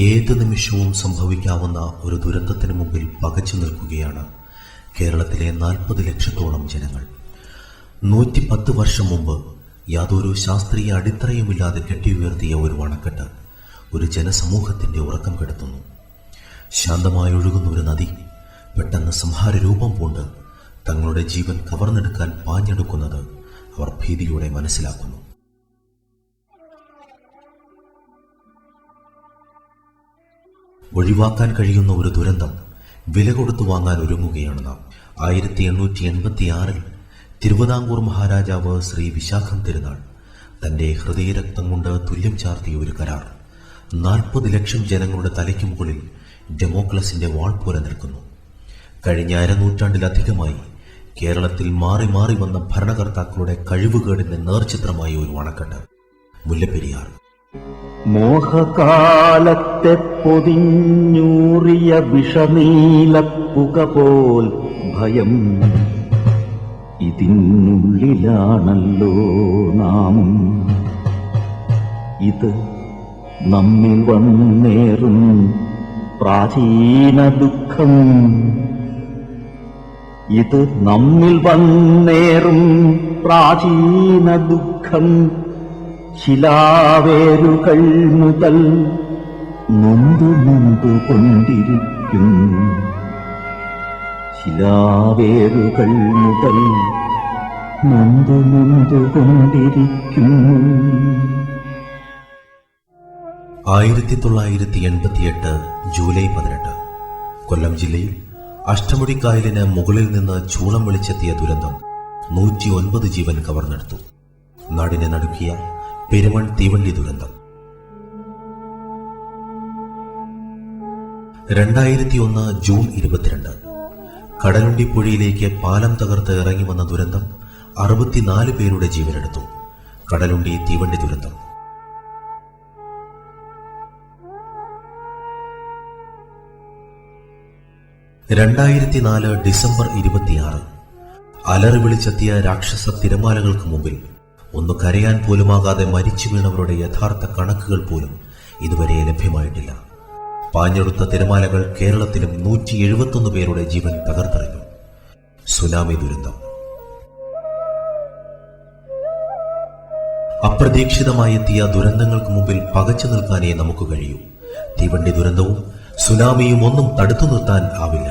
ഏത് നിമിഷവും സംഭവിക്കാവുന്ന ഒരു ദുരന്തത്തിന് മുമ്പിൽ പകച്ചു നിൽക്കുകയാണ് കേരളത്തിലെ 40 ലക്ഷത്തോളം ജനങ്ങൾ. 110 വർഷം മുമ്പ് യാതൊരു ശാസ്ത്രീയ അടിത്തറയുമില്ലാതെ കെട്ടിയുയർത്തിയ ഒരു അണക്കെട്ട് ഒരു ജനസമൂഹത്തിന്റെ ഉറക്കം കെടുത്തുന്നു. ശാന്തമായി ഒഴുകുന്ന ഒരു നദി പെട്ടെന്ന് സംഹാര രൂപം പൂണ്ട് തങ്ങളുടെ ജീവൻ കവർന്നെടുക്കാൻ പാഞ്ഞെടുക്കുന്നത് അവർ ഭീതിയോടെ മനസ്സിലാക്കുന്നു. ഒഴിവാക്കാൻ കഴിയുന്ന ഒരു ദുരന്തം വില കൊടുത്തു വാങ്ങാൻ ഒരുങ്ങുകയാണ് നാം. 1886 തിരുവിതാംകൂർ മഹാരാജാവ് ശ്രീ വിശാഖം തിരുനാൾ തന്റെ ഹൃദയരക്തം കൊണ്ട് തുല്യം ചാർത്തിയ ഒരു കരാർ 40 ലക്ഷം ജനങ്ങളുടെ തലയ്ക്ക് മുകളിൽ ഡെമോക്ലസിന്റെ വാൾ പോലെ നിൽക്കുന്നു. കഴിഞ്ഞ അരനൂറ്റാണ്ടിലധികമായി കേരളത്തിൽ മാറി മാറി വന്ന ഭരണകർത്താക്കളുടെ കഴിവുകേടിന്റെ നേർചിത്രമായ ഒരു അണക്കെട്ട് മുല്ലപ്പെരിയാർ. മോഹകാലത്തെ പൊതിഞ്ഞൂറിയ വിഷനീലപ്പുക പോൽ ഭയം, ഇതിനുള്ളിലാണല്ലോ നാമും. ഇത് നമ്മിൽ വന്നേറും പ്രാചീന ദുഃഖം, ഇത് നമ്മിൽ വന്നേറും പ്രാചീന ദുഃഖം. ശിലാവേരുകൾ മുതൽ നൊന്തുകൊണ്ടിരിക്കും, ശിലാവേരുകൾ മുതൽ നൊന്തുകൊണ്ടിരിക്കും. 1988 ജൂലൈ 18 കൊല്ലം ജില്ലയിൽ അഷ്ടമുടിക്കായലിന് മുകളിൽ നിന്ന് ചൂളം വിളിച്ചെത്തിയ ദുരന്തം 109 ജീവൻ കവർന്നെടുത്തു. നാടിനെ നടുക്കിയ പെരുമൺ തീവണ്ടി ദുരന്തം. 2001 ജൂൺ 22 കടലുണ്ടി പുഴയിലേക്ക് പാലം തകർത്ത് ഇറങ്ങി വന്ന ദുരന്തം 64 പേരുടെ ജീവനെടുത്തു. കടലുണ്ടി തീവണ്ടി ദുരന്തം. 2004 ഡിസംബർ 26 അലറി വിളിച്ചെത്തിയ രാക്ഷസ തിരമാലകൾക്ക് മുമ്പിൽ ഒന്ന് കരയാൻ പോലുമാകാതെ മരിച്ചു വീണവരുടെ യഥാർത്ഥ കണക്കുകൾ പോലും ഇതുവരെ ലഭ്യമായിട്ടില്ല. പാഞ്ഞെടുത്ത തിരമാലകൾ കേരളത്തിലും 171 പേരുടെ ജീവൻ തകർത്തെറിഞ്ഞു. സുനാമി ദുരന്തം. അപ്രതീക്ഷിതമായി എത്തിയ ദുരന്തങ്ങൾക്ക് മുമ്പിൽ പകച്ചു നിൽക്കാനേ നമുക്ക് കഴിയൂ. തീവണ്ടി ദുരന്തവും സുനാമിയും ഒന്നും തടുത്തു നിർത്താൻ ആവില്ല.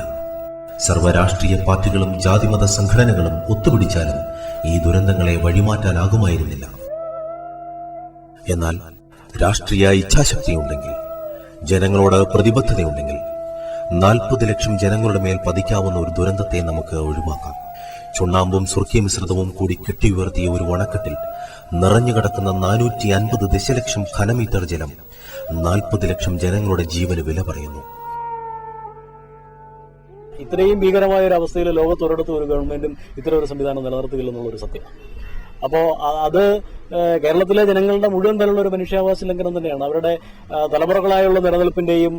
സർവ്വരാഷ്ട്രീയ പാർട്ടികളും ജാതിമത സംഘടനകളും ഒത്തുപിടിച്ചാലും ഈ ദുരന്തങ്ങളെ വഴിമാറ്റാനാകുമായിരുന്നില്ല. എന്നാൽ രാഷ്ട്രീയ ഇച്ഛാശക്തിയുണ്ടെങ്കിൽ, ജനങ്ങളോട് പ്രതിബദ്ധതയുണ്ടെങ്കിൽ 40 ലക്ഷം ജനങ്ങളുടെ മേൽ പതിക്കാവുന്ന ഒരു ദുരന്തത്തെ നമുക്ക് ഒഴിവാക്കാം. ചുണ്ണാമ്പും സുർക്കി മിശ്രിതവും കൂടി കെട്ടിയുയർത്തിയ ഒരു അണക്കെട്ടിൽ നിറഞ്ഞുകിടക്കുന്ന 450 ദശലക്ഷം ഘനമീറ്റർ ജലം 40 ലക്ഷം ജനങ്ങളുടെ ജീവന് വില പറയുന്നു. ഇത്രയും ഭീകരമായ ഒരു അവസ്ഥയിൽ ലോകത്തൊരിടത്തും ഒരു ഗവൺമെന്റും ഇത്തരം ഒരു സംവിധാനം നിലനിർത്തുകയില്ലെന്നുള്ളൊരു സത്യം. അപ്പോൾ അത് കേരളത്തിലെ ജനങ്ങളുടെ മുഴുവൻ തരമുള്ള ഒരു മനുഷ്യാവകാശ ലംഘനം തന്നെയാണ്. അവരുടെ തലമുറകളായുള്ള നിലനിൽപ്പിന്റെയും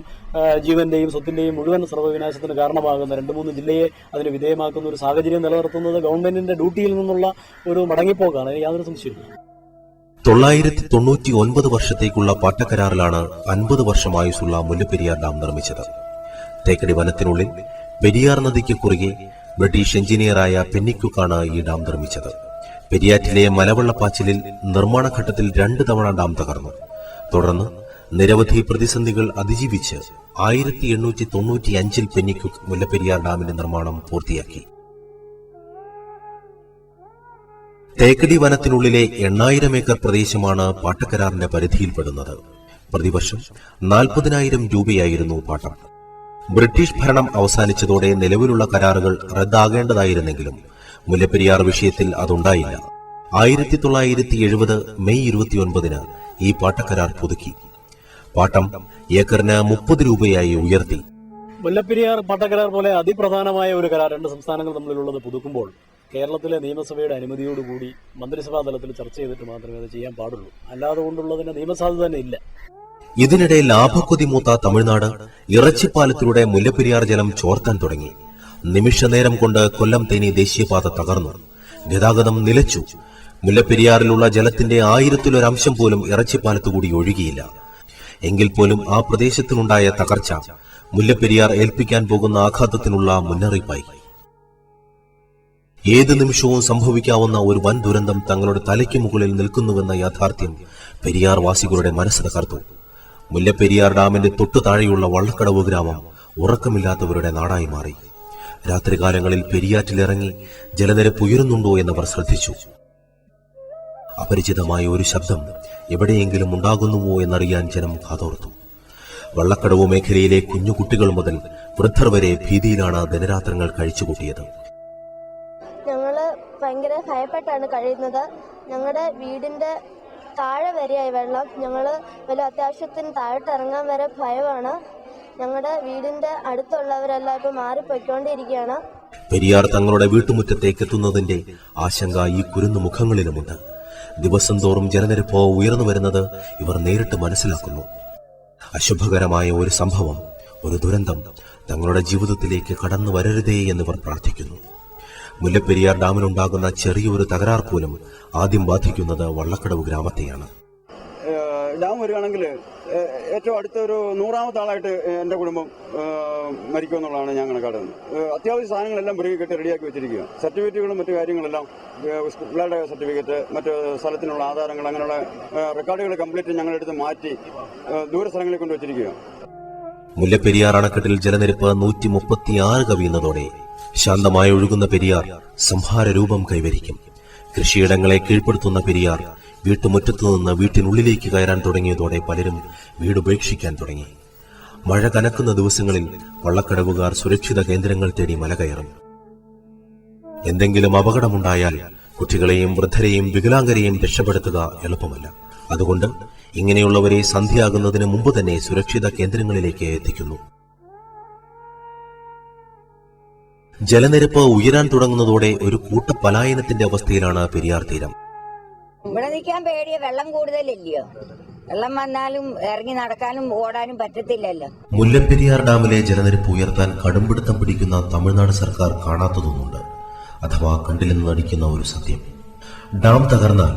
ജീവന്റെയും സ്വത്തിന്റെയും മുഴുവൻ സർവ്വവിനാശത്തിന് കാരണമാകുന്ന 2-3 ജില്ലയെ അതിന് വിധേയമാക്കുന്ന ഒരു സാഹചര്യം നിലനിർത്തുന്നത് ഗവൺമെന്റിന്റെ ഡ്യൂട്ടിയിൽ നിന്നുള്ള ഒരു മടങ്ങിപ്പോക്കാണ്. യാതൊരു സംശയമില്ല. 999 വർഷത്തേക്കുള്ള പാട്ടക്കരാറിലാണ് 50 വർഷം ആയുസ്സുള്ള മുല്ലപ്പെരിയാർ ഡാം നിർമ്മിച്ചത്. തേക്കടി വനത്തിനുള്ളിൽ പെരിയാർ നദിക്ക് കുറുകെ ബ്രിട്ടീഷ് എഞ്ചിനീയറായ പെന്നിക്കുക്കാണ് ഈ ഡാം നിർമ്മിച്ചത്. പെരിയാറ്റിലെ മലവെള്ളപ്പാച്ചിലിൽ നിർമ്മാണഘട്ടത്തിൽ 2 തവണ ഡാം തകർന്നു. തുടർന്ന് നിരവധി പ്രതിസന്ധികൾ അതിജീവിച്ച് 1895 പെന്നിക്കുക്ക് മുല്ലപ്പെരിയാർ ഡാമിന്റെ നിർമ്മാണം പൂർത്തിയാക്കി. തേക്കടി വനത്തിനുള്ളിലെ 8000 ഏക്കർ പ്രദേശമാണ് പാട്ടക്കരാറിന്റെ പരിധിയിൽപ്പെടുന്നത്. പ്രതിവർഷം 40,000 രൂപയായിരുന്നു പാട്ടം. ബ്രിട്ടീഷ് ഭരണം അവസാനിച്ചതോടെ നിലവിലുള്ള കരാറുകൾ റദ്ദാകേണ്ടതായിരുന്നെങ്കിലും മുല്ലപ്പെരിയാർ വിഷയത്തിൽ അതുണ്ടായില്ല. 1970 മെയ് 29 ഈ പാട്ടക്കരാർ പുതുക്കി. പാട്ടം ഏക്കറിന് 30 രൂപയായി ഉയർത്തി. മുല്ലപ്പെരിയാർ പാട്ടക്കരാർ പോലെ അതിപ്രധാനമായ ഒരു കരാർ 2 സംസ്ഥാനങ്ങൾ തമ്മിലുള്ളത് പുതുക്കുമ്പോൾ കേരളത്തിലെ നിയമസഭയുടെ അനുമതിയോടുകൂടി മന്ത്രിസഭാ തലത്തിൽ ചർച്ച ചെയ്തിട്ട് മാത്രമേ അത് ചെയ്യാൻ പാടുള്ളൂ. അല്ലാതെ കൊണ്ടുള്ളതിന് നിയമസാധുത തന്നെ ഇല്ല. ഇതിനിടെ ലാഭക്കൊതി മൂത്ത തമിഴ്നാട് ഇറച്ചിപ്പാലത്തിലൂടെ മുല്ലപ്പെരിയാർ ജലം ചോർത്താൻ തുടങ്ങി. നിമിഷനേരം കൊണ്ട് കൊല്ലം തേനി ദേശീയപാത തകർന്നു. ഗതാഗതം നിലച്ചു. മുല്ലപ്പെരിയാറിലുള്ള ജലത്തിന്റെ 1000-ലൊരംശം പോലും ഇറച്ചിപ്പാലത്തുകൂടി ഒഴുകിയില്ല. എങ്കിൽ പോലും ആ പ്രദേശത്തിനുണ്ടായ തകർച്ച മുല്ലപ്പെരിയാർ ഏൽപ്പിക്കാൻ പോകുന്ന ആഘാതത്തിനുള്ള മുന്നറിയിപ്പായി. ഏത് നിമിഷവും സംഭവിക്കാവുന്ന ഒരു വൻ ദുരന്തം തങ്ങളുടെ തലയ്ക്ക് മുകളിൽ നിൽക്കുന്നുവെന്ന യാഥാർത്ഥ്യം പെരിയാർ വാസികളുടെ മനസ്സ് തകർത്തു. മുല്ലപ്പെരിയാർ ഡാമിന്റെ തൊട്ടു താഴെയുള്ള വള്ളക്കടവ് ഗ്രാമം ഉറക്കമില്ലാത്തവരുടെ നാടായി മാറി. രാത്രികാലങ്ങളിൽ പെരിയാറ്റിലിറങ്ങി ജലനിരപ്പ് ഉയരുന്നുണ്ടോ എന്നവർ ശ്രദ്ധിച്ചു. അപരിചിതമായ ഒരു ശബ്ദം എവിടെയെങ്കിലും ഉണ്ടാകുന്നുവോ എന്നറിയാൻ ജനം കാതോർത്തു. വള്ളക്കടവ് മേഖലയിലെ കുഞ്ഞുകുട്ടികൾ മുതൽ വൃദ്ധർ വരെ ഭീതിയിലാണ് ദിനരാത്രങ്ങൾ കഴിച്ചുകൂട്ടിയത്. ഞങ്ങള് ഭയങ്കര ഭയപ്പെട്ടാണ് കഴിയുന്നത്. ഞങ്ങളുടെ വീടിന്റെ താഴെ വരെയായി വെള്ളം. ഞങ്ങള് വലിയ അത്യാവശ്യത്തിന് താഴോട്ട് ഇറങ്ങാൻ വരെ ഭയമാണ്. ഞങ്ങളുടെ വീടിന്റെ അടുത്തുള്ളവരെല്ലാം ഇപ്പൊ മാറിപ്പോയിക്കൊണ്ടിരിക്കുകയാണ്. പെരിയാർ തങ്ങളുടെ വീട്ടുമുറ്റത്തേക്ക് എത്തുന്നതിന്റെ ആശങ്ക ഈ കുരുന്നു മുഖങ്ങളിലുമുണ്ട്. ദിവസം തോറും ജലനിരപ്പ് ഉയർന്നു വരുന്നത് ഇവർ നേരിട്ട് മനസ്സിലാക്കുന്നു. അശുഭകരമായ ഒരു സംഭവം, ഒരു ദുരന്തം തങ്ങളുടെ ജീവിതത്തിലേക്ക് കടന്നു വരരുതേ എന്നിവർ പ്രാർത്ഥിക്കുന്നു. മുല്ലപ്പെരിയാർ ഡാമിനുണ്ടാകുന്ന ചെറിയൊരു തകരാർ പോലും ആദ്യം ബാധിക്കുന്നത് വള്ളക്കടവ് ഗ്രാമത്തെയാണ്. ഡാം വരികയാണെങ്കിൽ ഏറ്റവും അടുത്ത ഒരു 100ാമത്തെ ആളായിട്ട് എൻ്റെ കുടുംബം മരിക്കുമെന്നുള്ളതാണ് ഞാൻ കണക്കാടുന്നത്. അത്യാവശ്യ സാധനങ്ങളെല്ലാം പുറകെ കെട്ടി റെഡിയാക്കി വെച്ചിരിക്കുക. സർട്ടിഫിക്കറ്റുകളും മറ്റു കാര്യങ്ങളെല്ലാം, പിള്ളേരുടെ സർട്ടിഫിക്കറ്റ്, മറ്റ് സ്ഥലത്തിനുള്ള ആധാരങ്ങൾ, അങ്ങനെയുള്ള റെക്കോർഡുകൾ കംപ്ലീറ്റ് ഞങ്ങളെടുത്ത് മാറ്റി ദൂര സ്ഥലങ്ങളിൽ കൊണ്ടുവച്ചിരിക്കുക. മുല്ലപ്പെരിയാർ അണക്കെട്ടിൽ ജലനിരപ്പ് 136 കവിയുന്നതോടെ ശാന്തമായി ഒഴുകുന്ന പെരിയാർ സംഹാര രൂപം കൈവരിക്കും. കൃഷിയിടങ്ങളെ കീഴ്പ്പെടുത്തുന്ന പെരിയാർ വീട്ടുമുറ്റത്തുനിന്ന് വീട്ടിനുള്ളിലേക്ക് കയറാൻ തുടങ്ങിയതോടെ പലരും വീടുപേക്ഷിക്കാൻ തുടങ്ങി. മഴ കനക്കുന്ന ദിവസങ്ങളിൽ വള്ളക്കടവുകാർ സുരക്ഷിത കേന്ദ്രങ്ങൾ തേടി മല കയറും. എന്തെങ്കിലും അപകടമുണ്ടായാൽ കുട്ടികളെയും വൃദ്ധരെയും വികലാംഗരെയും രക്ഷപ്പെടുത്തുക എളുപ്പമല്ല. അതുകൊണ്ട് ഇങ്ങനെയുള്ളവരെ സന്ധ്യയാകുന്നതിന് മുമ്പ് തന്നെ സുരക്ഷിത കേന്ദ്രങ്ങളിലേക്ക് എത്തിക്കുന്നു. ജലനിരപ്പ് ഉയരാൻ തുടങ്ങുന്നതോടെ ഒരു കൂട്ടപലായനത്തിന്റെ അവസ്ഥയിലാണ് പെരിയാർ തീരം. ഇവിടെ നിൽക്കാൻ പേടിയ, വെള്ളം കൂടുതലില്ലയോ. വെള്ളം വന്നാലും ഇറങ്ങി നടക്കാനും ഓടാനും പറ്റത്തില്ലല്ലോ. മുല്ലപ്പെരിയാർ ഡാമിലെ ജലനിരപ്പ് ഉയർത്താൻ കടുംപിടുത്തം പിടിക്കുന്ന തമിഴ്നാട് സർക്കാർ കാണാത്തതൊന്നുണ്ട്, അഥവാ കണ്ടില്ലെന്ന് നടിക്കുന്ന ഒരു സത്യം. ഡാം തകർന്നാൽ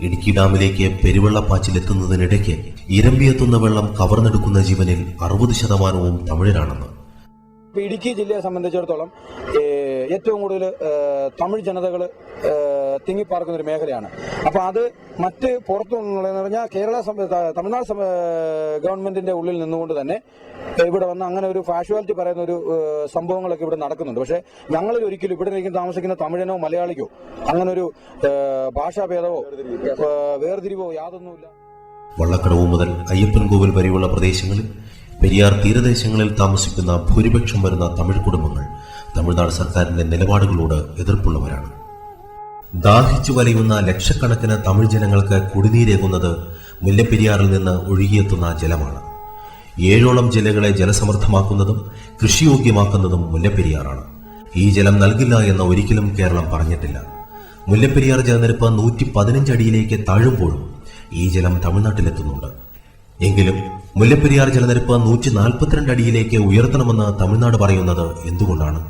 ഇടുക്കി ഡാമിലേക്ക് പെരുവെള്ളപ്പാച്ചിലെത്തുന്നതിനിടയ്ക്ക് ഇരമ്പിയെത്തുന്ന വെള്ളം കവർന്നെടുക്കുന്ന ജീവനിൽ 60% തമിഴരാണെന്ന്. ഇടുക്കി ജില്ലയെ സംബന്ധിച്ചിടത്തോളം ഏറ്റവും കൂടുതൽ തമിഴ് ജനതകൾ തിങ്ങിപ്പാർക്കുന്ന ഒരു മേഖലയാണ്. അപ്പോൾ അത് മറ്റ് പുറത്തുനിന്നുള്ളതെന്ന് പറഞ്ഞാൽ തമിഴ്നാട് ഗവൺമെന്റിന്റെ ഉള്ളിൽ നിന്നുകൊണ്ട് തന്നെ ഇവിടെ വന്ന് അങ്ങനെ ഒരു ഫാഷ്വാലിറ്റി പറയുന്ന ഒരു സംഭവങ്ങളൊക്കെ ഇവിടെ നടക്കുന്നുണ്ട്. പക്ഷേ ഞങ്ങളിൽ ഒരിക്കലും ഇവിടെ താമസിക്കുന്ന തമിഴനോ മലയാളിക്കോ അങ്ങനെ ഒരു ഭാഷാഭേദമോ വേർതിരിവോ യാതൊന്നുമില്ല. വള്ളക്കടവ് മുതൽ അയ്യപ്പൻകോവിൽ വരെയുള്ള പ്രദേശങ്ങളിൽ പെരിയാർ തീരദേശങ്ങളിൽ താമസിക്കുന്ന ഭൂരിപക്ഷം വരുന്ന തമിഴ് കുടുംബങ്ങൾ തമിഴ്നാട് സർക്കാരിന്റെ നിലപാടുകളോട് എതിർപ്പുള്ളവരാണ്. ദാഹിച്ചു വലയുന്ന ലക്ഷക്കണക്കിന് തമിഴ് ജനങ്ങൾക്ക് കുടിനീരേകുന്നത് മുല്ലപ്പെരിയാറിൽ നിന്ന് ഒഴുകിയെത്തുന്ന ജലമാണ്. 7ഓളം ജില്ലകളെ ജലസമൃദ്ധമാക്കുന്നതും കൃഷിയോഗ്യമാക്കുന്നതും മുല്ലപ്പെരിയാറാണ്. ഈ ജലം നൽകില്ല എന്ന് ഒരിക്കലും കേരളം പറഞ്ഞിട്ടില്ല. മുല്ലപ്പെരിയാർ ജലനിരപ്പ് 115 അടിയിലേക്ക് താഴുമ്പോഴും ഈ ജലം തമിഴ്നാട്ടിലെത്തുന്നുണ്ട്. എങ്കിലും മുല്ലപ്പെരിയാർ ജലനിരപ്പ് 142 അടിയിലേക്ക് ഉയർത്തണമെന്ന് തമിഴ്നാട് പറയുന്നത് എന്തുകൊണ്ടാണ്?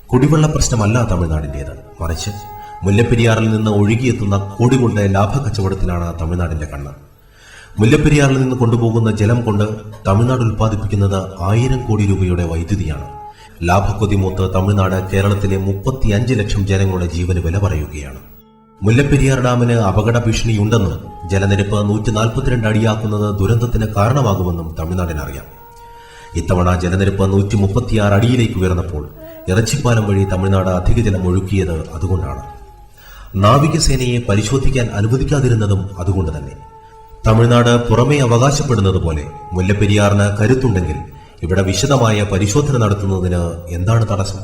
കുടിവെള്ള പ്രശ്നമല്ല തമിഴ്നാടിന്റേത്, മറിച്ച് മുല്ലപ്പെരിയാറിൽ നിന്ന് ഒഴുകിയെത്തുന്ന കോടികളുടെ ലാഭക്കച്ചവടത്തിലാണ് തമിഴ്നാടിന്റെ കണ്ണ്. മുല്ലപ്പെരിയാറിൽ നിന്ന് കൊണ്ടുപോകുന്ന ജലം കൊണ്ട് തമിഴ്നാട് ഉൽപ്പാദിപ്പിക്കുന്നത് 1000 കോടി രൂപയുടെ വൈദ്യുതിയാണ്. ലാഭക്കൊതിമൂത്ത് തമിഴ്നാട് കേരളത്തിലെ 35 ലക്ഷം ജനങ്ങളുടെ ജീവന് വില പറയുകയാണ്. മുല്ലപ്പെരിയാർ ഡാമിന് അപകട ഭീഷണിയുണ്ടെന്നും ജലനിരപ്പ് 142 അടിയാക്കുന്നത് ദുരന്തത്തിന് കാരണമാകുമെന്നും തമിഴ്നാടിനറിയാം. ഇത്തവണ ജലനിരപ്പ് 136 അടിയിലേക്ക് ഉയർന്നപ്പോൾ ഇറച്ചിപ്പാലം വഴി തമിഴ്നാട് അധിക ജലം ഒഴുക്കിയത് അതുകൊണ്ടാണ്. നാവികസേനയെ പരിശോധിക്കാൻ അനുവദിക്കാതിരുന്നതും അതുകൊണ്ട് തന്നെ. തമിഴ്നാട് പുറമേ അവകാശപ്പെടുന്നത് പോലെ മുല്ലപ്പെരിയാറിന് കരുത്തുണ്ടെങ്കിൽ ഇവിടെ വിശദമായ പരിശോധന നടത്തുന്നതിന് എന്താണ് തടസ്സം?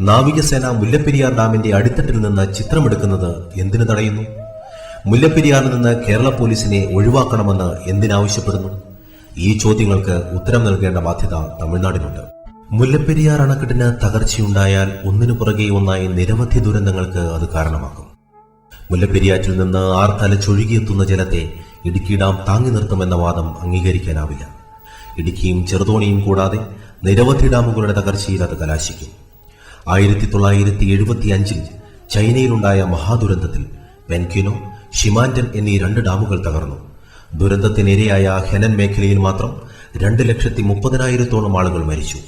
നാവികസേന മുല്ലപ്പെരിയാർ ഡാമിന്റെ അടിത്തട്ടിൽ നിന്ന് ചിത്രമെടുക്കുന്നത് എന്തിനു തടയുന്നു? മുല്ലപ്പെരിയാറിൽ നിന്ന് കേരള പോലീസിനെ ഒഴിവാക്കണമെന്ന് എന്തിനാവശ്യപ്പെടുന്നു? ഈ ചോദ്യങ്ങൾക്ക് ഉത്തരം നൽകേണ്ട ബാധ്യത തമിഴ്നാടിനുണ്ട്. മുല്ലപ്പെരിയാർ അണക്കെട്ടിന് തകർച്ചയുണ്ടായാൽ ഒന്നിനു പുറകെ ഒന്നായി നിരവധി ദുരന്തങ്ങൾക്ക് അത് കാരണമാകും. മുല്ലപ്പെരിയാറ്റിൽ നിന്ന് ആർത്തലച്ചൊഴുകിയെത്തുന്ന ജലത്തെ ഇടുക്കി ഡാം താങ്ങി നിർത്തുമെന്ന വാദം അംഗീകരിക്കാനാവില്ല. ഇടുക്കിയും ചെറുതോണിയും കൂടാതെ നിരവധി ഡാമുകളുടെ തകർച്ചയിൽ അത് കലാശിക്കും. 1975 ചൈനയിലുണ്ടായ മഹാദുരന്തത്തിൽ പെൻക്വിനോ, ഷിമാൻഡൻ എന്നീ 2 ഡാമുകൾ തകർന്നു. ദുരന്തത്തിനിരയായ ഹെനൻ മേഖലയിൽ മാത്രം 2,30,000-ഓളം ആളുകൾ മരിച്ചു.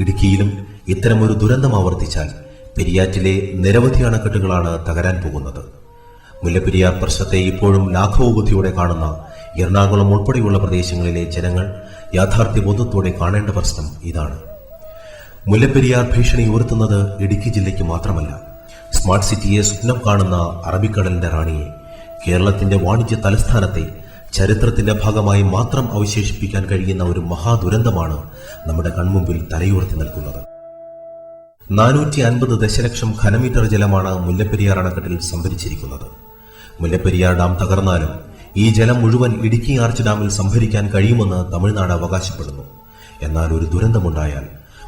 ഇടുക്കിയിലും ഇത്തരമൊരു ദുരന്തം ആവർത്തിച്ചാൽ പെരിയാറ്റിലെ നിരവധി അണക്കെട്ടുകളാണ് തകരാൻ പോകുന്നത്. മുല്ലപ്പെരിയാർ പ്രശ്നത്തെ ഇപ്പോഴും ലാഘവബുദ്ധിയോടെ കാണുന്ന എറണാകുളം ഉൾപ്പെടെയുള്ള പ്രദേശങ്ങളിലെ ജനങ്ങൾ യാഥാർത്ഥ്യബോധത്തോടെ കാണേണ്ട പ്രശ്നം ഇതാണ്. മുല്ലപ്പെരിയാർ ഭീഷണി ഉയർത്തുന്നത് ഇടുക്കി ജില്ലയ്ക്ക് മാത്രമല്ല, സ്മാർട്ട് സിറ്റിയെ സ്വപ്നം കാണുന്ന അറബിക്കടലിന്റെ റാണിയെ, കേരളത്തിന്റെ വാണിജ്യ തലസ്ഥാനത്തെ ചരിത്രത്തിന്റെ ഭാഗമായി മാത്രം അവശേഷിപ്പിക്കാൻ കഴിയുന്ന ഒരു മഹാദുരന്തമാണ് നമ്മുടെ കൺമുമ്പിൽ തലയുയർത്തി നിൽക്കുന്നത്. 450 ദശലക്ഷം ഘനമീറ്റർ ജലമാണ് മുല്ലപ്പെരിയാർ അണക്കെട്ടിൽ സംഭരിച്ചിരിക്കുന്നത്. മുല്ലപ്പെരിയാർ ഡാം തകർന്നാലും ഈ ജലം മുഴുവൻ ഇടുക്കി ആർച്ച് ഡാമിൽ സംഭരിക്കാൻ കഴിയുമെന്ന് തമിഴ്നാട് അവകാശപ്പെടുന്നു. എന്നാൽ ഒരു ദുരന്തമുണ്ടായാൽ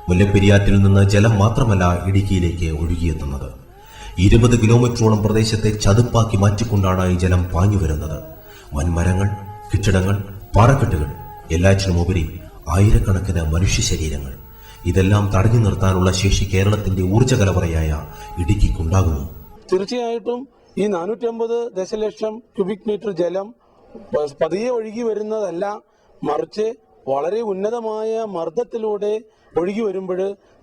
മുല്ലപ്പെരിയാറ്റിൽ നിന്ന് ജലം മാത്രമല്ല ഇടുക്കിയിലേക്ക് ഒഴുകിയെത്തുന്നത്. 20 കിലോമീറ്ററോളം പ്രദേശത്തെ ചതുപ്പാക്കി മാറ്റിക്കൊണ്ടാണ് ഈ ജലം പാഞ്ഞു വരുന്നത്. വൻമരങ്ങൾ, കെട്ടിടങ്ങൾ, പാറക്കെട്ടുകൾ, എല്ലാറ്റിനുമുപരി ആയിരക്കണക്കിന് മനുഷ്യ ശരീരങ്ങൾ, ഇതെല്ലാം തടഞ്ഞു നിർത്താനുള്ള ശേഷി കേരളത്തിന്റെ ഊർജ്ജ കലവറയായ ഇടുക്കിക്കുണ്ടാകുന്നു. തീർച്ചയായിട്ടും ഈ 450 ദശലക്ഷം ക്യൂബിക് മീറ്റർ ജലം പതിയെ ഒഴുകി വരുന്നതല്ല, മറിച്ച് വളരെ ഉന്നതമായ മർദ്ദത്തിലൂടെ ഒഴുകി വരുമ്പോൾ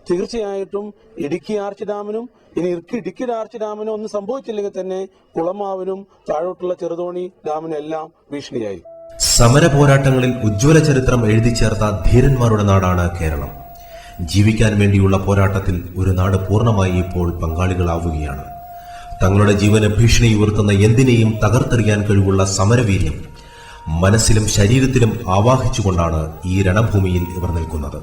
തീർച്ചയായിട്ടും ഇടുക്കി ആർച്ച് ഡാമിനും ഇനി ഇടുക്കി ആർച്ച് ഡാമിനും ഒന്നും സംഭവിച്ചില്ലെങ്കിൽ തന്നെ കുളമാവിനും താഴോട്ടുള്ള ചെറുതോണി ഡാമിനും എല്ലാം ഭീഷണിയായി. സമര പോരാട്ടങ്ങളിൽ ഉജ്ജ്വല ചരിത്രം എഴുതി ചേർത്ത ധീരന്മാരുടെ നാടാണ് കേരളം. ജീവിക്കാൻ വേണ്ടിയുള്ള പോരാട്ടത്തിൽ ഒരു നാട് പൂർണ്ണമായി ഇപ്പോൾ പങ്കാളികളാവുകയാണ്. തങ്ങളുടെ ജീവന് ഭീഷണി ഉയർത്തുന്ന എന്തിനേയും തകർത്തെറിയാൻ കഴിവുള്ള സമരവീര്യം മനസ്സിലും ശരീരത്തിലും ആവാഹിച്ചുകൊണ്ടാണ് ഈ രണഭൂമിയിൽ ഇവർ നിൽക്കുന്നത്.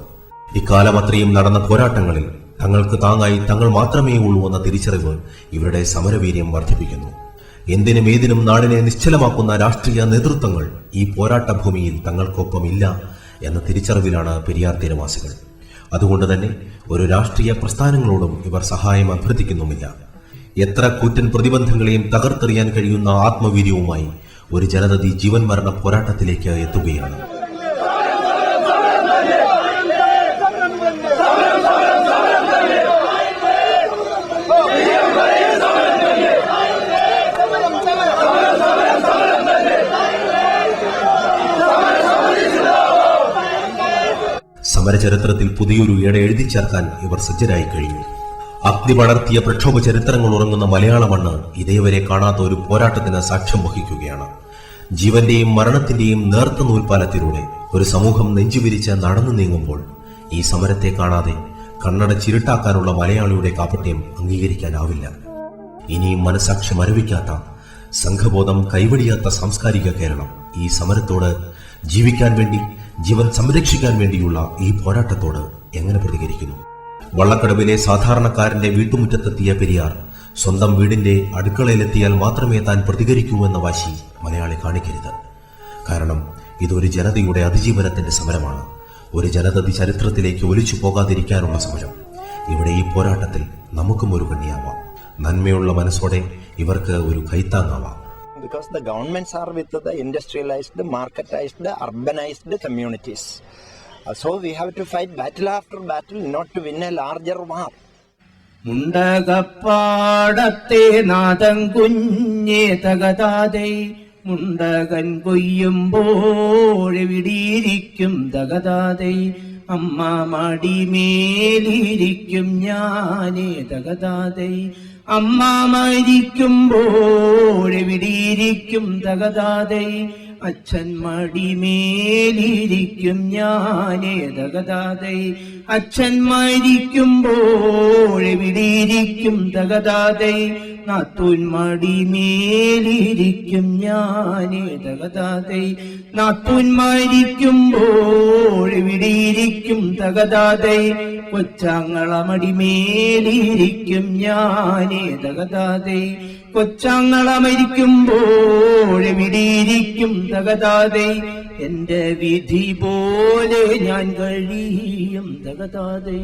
ഇക്കാലം അത്രയും നടന്ന പോരാട്ടങ്ങളിൽ തങ്ങൾക്ക് താങ്ങായി തങ്ങൾ മാത്രമേ ഉള്ളൂ എന്ന തിരിച്ചറിവ് ഇവരുടെ സമരവീര്യം വർദ്ധിപ്പിക്കുന്നു. എന്തിനും ഏതിനും നാടിനെ നിശ്ചലമാക്കുന്ന രാഷ്ട്രീയ നേതൃത്വങ്ങൾ ഈ പോരാട്ട ഭൂമിയിൽ തങ്ങൾക്കൊപ്പം ഇല്ല എന്ന തിരിച്ചറിവിലാണ് പെരിയാർ തീരവാസികൾ. അതുകൊണ്ട് തന്നെ ഒരു രാഷ്ട്രീയ പ്രസ്ഥാനങ്ങളോടും ഇവർ സഹായം അഭ്യർത്ഥിക്കുന്നുമില്ല. എത്ര കൂറ്റൻ പ്രതിബന്ധങ്ങളെയും തകർത്തെറിയാൻ കഴിയുന്ന ആത്മവീര്യവുമായി ഒരു ജനതതി ജീവൻ മരണ പോരാട്ടത്തിലേക്ക് എത്തുകയാണ്. സമരചരിത്രത്തിൽ പുതിയൊരു ഏട എഴുതി ചേർക്കാൻ ഇവർ സജ്ജരായി കഴിഞ്ഞു. അഗ്നി പടർത്തിയ പ്രക്ഷോഭ ചരിത്രങ്ങൾ ഉറങ്ങുന്ന മലയാള മണ്ണ് ഇതേവരെ കാണാത്ത ഒരു പോരാട്ടത്തിന് സാക്ഷ്യം വഹിക്കുകയാണ്. ജീവന്റെയും മരണത്തിന്റെയും നേർത്ത നൂൽപ്പാലത്തിലൂടെ ഒരു സമൂഹം നെഞ്ചുവിരിച്ച് നടന്നു നീങ്ങുമ്പോൾ ഈ സമരത്തെ കാണാതെ കണ്ണടച്ചിരുട്ടാക്കാനുള്ള മലയാളിയുടെ കാപട്യം അംഗീകരിക്കാനാവില്ല. ഇനിയും മനസാക്ഷി മരവിക്കാത്ത, സംഘബോധം കൈവടിയാത്ത സാംസ്കാരിക കേരളം ഈ സമരത്തോട്, ജീവിക്കാൻ വേണ്ടി, ജീവൻ സംരക്ഷിക്കാൻ വേണ്ടിയുള്ള ഈ പോരാട്ടത്തോട് എങ്ങനെ പ്രതികരിക്കുന്നു? വള്ളക്കടവിലെ സാധാരണക്കാരന്റെ വീട്ടുമുറ്റത്തെത്തിയ പെരിയാർ സ്വന്തം വീടിന്റെ അടുക്കളയിലെത്തിയാൽ മാത്രമേ താൻ പ്രതികരിക്കൂ എന്ന വാശി മലയാളി കാണിക്കരുത്. കാരണം ഇതൊരു ജനതയുടെ അതിജീവനത്തിന്റെ സമരമാണ്. ഒരു ജനതതി ചരിത്രത്തിലേക്ക് ഒലിച്ചു പോകാതിരിക്കാനുള്ള സമരം. ഇവിടെ ഈ പോരാട്ടത്തിൽ നമുക്കും ഒരു കണ്ണിയാവാം. നന്മയുള്ള മനസ്സോടെ ഇവർക്ക് ഒരു കൈത്താങ്ങാവാം. Because the governments are with the industrialized, marketized, urbanized communities. So we have to fight battle after battle not to win a larger war. മുണ്ടകപ്പാടത്തെ നാദം കുഞ്ഞേ തകതാതെ, മുണ്ടകൻ കൊയ്യുമ്പോഴെവിടിയിരിക്കും തകതാതെ, അമ്മ മടിമേലിരിക്കും ഞാനേ തകതാതെ, അമ്മ മരിക്കുമ്പോഴെവിടിയിരിക്കും തകതാതെ, അച്ഛൻ മടിമേലിരിക്കും ഞാനേ തകതാതെ, അച്ഛൻ മരിക്കുമ്പോഴെവിടിയിരിക്കും തകതാതെ, നാത്തൂൻ മടിമേലിരിക്കും ഞാനേ തകതാതെ, നാത്തൂൻ മരിക്കുമ്പോഴെവിടിയിരിക്കും തകതാതെ, കൊച്ചാങ്ങള മടിമേലിരിക്കും ഞാനേ തകതാതെ, കൊച്ചാങ്ങള മരിക്കുമ്പോഴെവിടിയിരിക്കും തകതാതെ, എന്റെ വിധി പോലെ ഞാൻ കഴിയും തകതാതെ.